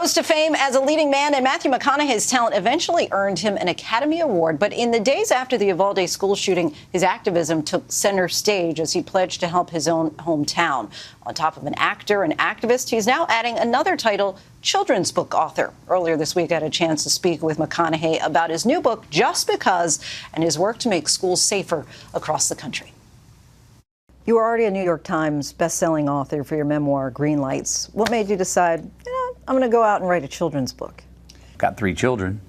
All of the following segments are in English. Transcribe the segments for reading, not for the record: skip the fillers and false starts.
Rose to fame as a leading man, and Matthew McConaughey's talent eventually earned him an Academy Award. But in the days after the Uvalde school shooting, his activism took center stage as he pledged to help his own hometown. On top of an actor and activist, he's now adding another title, children's book author. Earlier this week, I had a chance to speak with McConaughey about his new book, Just Because, and his work to make schools safer across the country. You were already a New York Times bestselling author for your memoir, Green Lights. What made you decide, I'm going to go out and write a children's book? Got 3 children,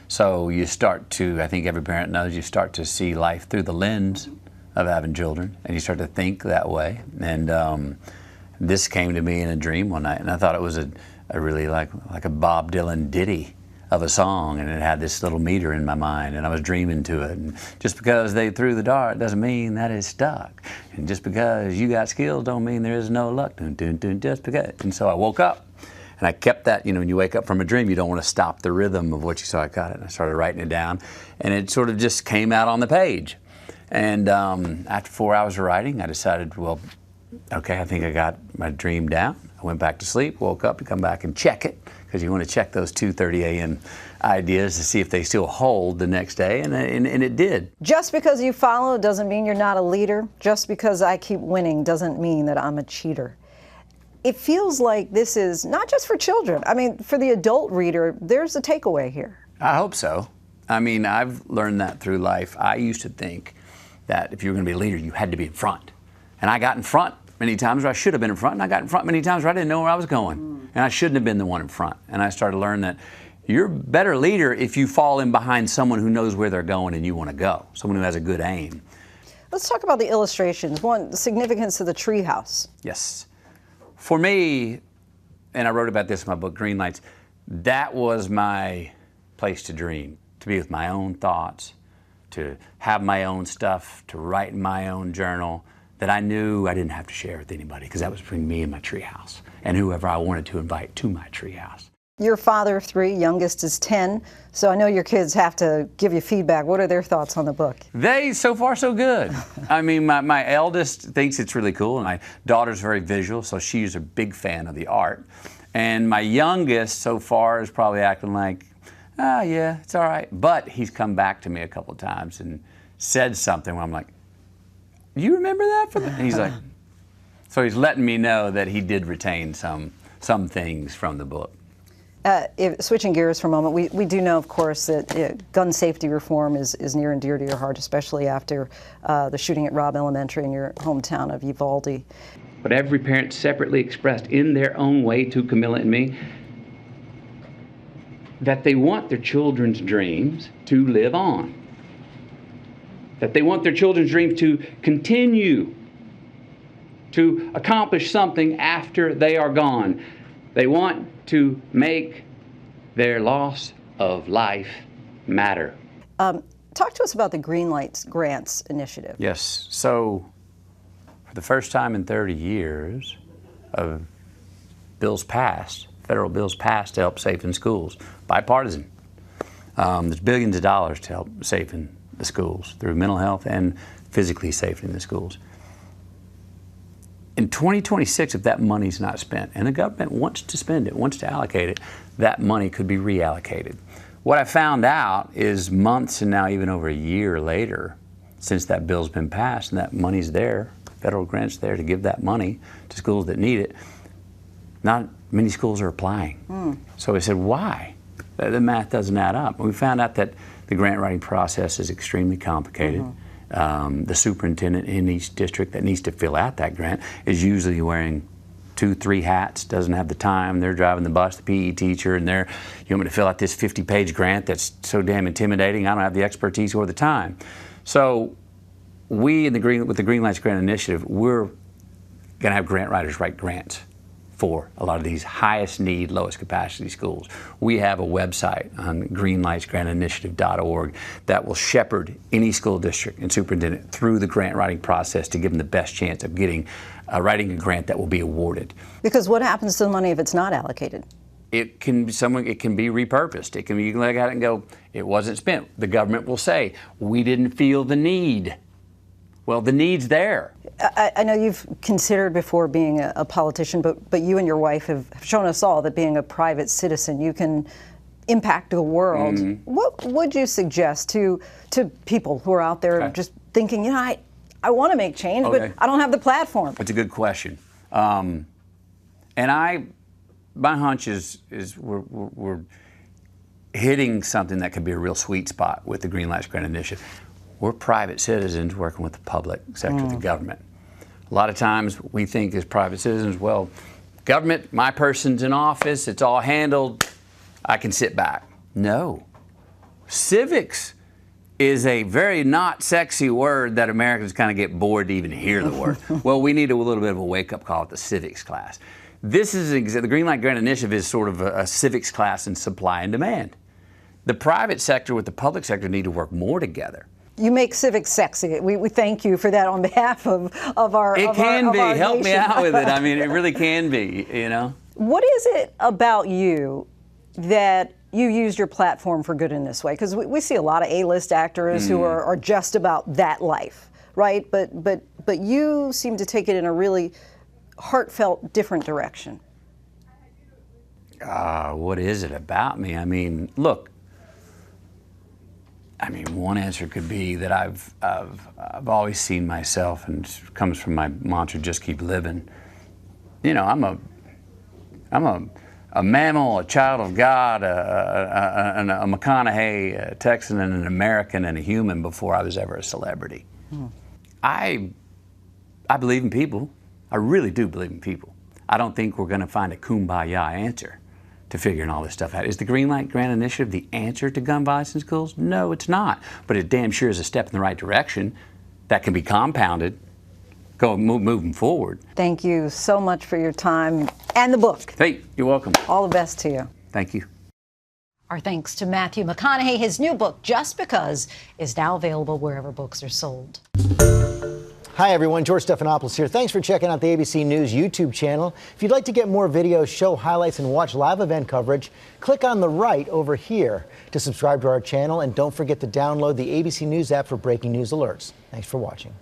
so you start to, I think every parent knows, you start to see life through the lens of having children, and you start to think that way. And this came to me in a dream one night, and I thought it was a really like a Bob Dylan ditty of a song, and it had this little meter in my mind, and I was dreaming to it. And just because they threw the dart doesn't mean that it's stuck. And just because you got skills don't mean there is no luck. Dun, dun, dun, just because. And so I woke up, and I kept that, when you wake up from a dream, you don't want to stop the rhythm of what you saw. I got it, and I started writing it down, and it sort of just came out on the page. And after 4 hours of writing, I decided, well, okay, I think I got my dream down. I went back to sleep, woke up to come back and check it, because you want to check those 2:30 a.m. ideas to see if they still hold the next day, and it did. Just because you follow doesn't mean you're not a leader. Just because I keep winning doesn't mean that I'm a cheater. It feels like this is not just for children. I mean, for the adult reader, there's a takeaway here. I hope so. I mean, I've learned that through life. I used to think that if you were going to be a leader, you had to be in front. And I got in front many times where I should have been in front, and I got in front many times where I didn't know where I was going. And I shouldn't have been the one in front. And I started to learn that you're a better leader if you fall in behind someone who knows where they're going and you want to go, someone who has a good aim. Let's talk about the illustrations. One, the significance of the treehouse. Yes. For me, and I wrote about this in my book, Green Lights, that was my place to dream, to be with my own thoughts, to have my own stuff, to write in my own journal that I knew I didn't have to share with anybody, because that was between me and my treehouse and whoever I wanted to invite to my treehouse. You're a father of 3, youngest is 10, so I know your kids have to give you feedback. What are their thoughts on the book? So far so good. I mean, my eldest thinks it's really cool, and my daughter's very visual, so she's a big fan of the art. And my youngest so far is probably acting like, yeah, it's all right. But he's come back to me a couple of times and said something where I'm like, you remember that? And he's like, so he's letting me know that he did retain some things from the book. Switching gears for a moment, we do know, of course, that gun safety reform is near and dear to your heart, especially after the shooting at Robb Elementary in your hometown of Uvalde. But every parent separately expressed in their own way to Camilla and me that they want their children's dreams to live on. That they want their children's dreams to continue to accomplish something after they are gone. They want to make their loss of life matter. Talk to us about the Green Lights Grants initiative. Yes. So, for the first time in 30 years, bills passed, federal bills passed to help safe in schools, bipartisan. There's billions of dollars to help safe in the schools through mental health and physically safe in the schools. In 2026, if that money's not spent, and the government wants to spend it, wants to allocate it, that money could be reallocated. What I found out is months and now even over a year later, since that bill's been passed and that money's there, federal grants there to give that money to schools that need it, not many schools are applying. So I said, why? The math doesn't add up. We found out that the grant writing process is extremely complicated. The superintendent in each district that needs to fill out that grant is usually wearing 2, 3 hats, doesn't have the time. They're driving the bus, the PE teacher, and you want me to fill out this 50-page grant that's so damn intimidating. I don't have the expertise or the time. So we with the Green Lights Grant Initiative, we're going to have grant writers write grants for a lot of these highest need, lowest capacity schools. We have a website on greenlightsgrantinitiative.org that will shepherd any school district and superintendent through the grant writing process to give them the best chance of writing a grant that will be awarded. Because what happens to the money if it's not allocated? It can be repurposed. It can be, you can look at it and go, it wasn't spent. The government will say, we didn't feel the need Well, the need's there. I know you've considered before being a politician, but you and your wife have shown us all that being a private citizen, you can impact the world. What would you suggest to people who are out there just thinking, I want to make change, but I don't have the platform? It's a good question. And my hunch is we're hitting something that could be a real sweet spot with the Green Lights Grant Initiative. We're private citizens working with the public sector, the government. A lot of times we think as private citizens, well, government, my person's in office, it's all handled, I can sit back. No. Civics is a very not sexy word that Americans kind of get bored to even hear the word. Well, we need a little bit of a wake-up call at the civics class. This is the Green Light Grant Initiative is sort of a civics class in supply and demand. The private sector with the public sector need to work more together. You make civics sexy. We thank you for that on behalf of our It can be. Help me out with it. I mean, it really can be, What is it about you that you used your platform for good in this way? Because we see a lot of A-list actors who are just about that life, right? But you seem to take it in a really heartfelt, different direction. What is it about me? I mean, look. One answer could be that I've always seen myself, and it comes from my mantra, just keep living. I'm a mammal, a child of God, a McConaughey, a Texan, and an American, and a human before I was ever a celebrity. I believe in people. I really do believe in people. I don't think we're going to find a kumbaya answer to figuring all this stuff out. Is the Green Light Grant Initiative the answer to gun violence in schools? No, it's not. But it damn sure is a step in the right direction that can be compounded, moving forward. Thank you so much for your time and the book. Hey, you're welcome. All the best to you. Thank you. Our thanks to Matthew McConaughey. His new book, Just Because, is now available wherever books are sold. Hi, everyone. George Stephanopoulos here. Thanks for checking out the ABC News YouTube channel. If you'd like to get more videos, show highlights, and watch live event coverage, click on the right over here to subscribe to our channel. And don't forget to download the ABC News app for breaking news alerts. Thanks for watching.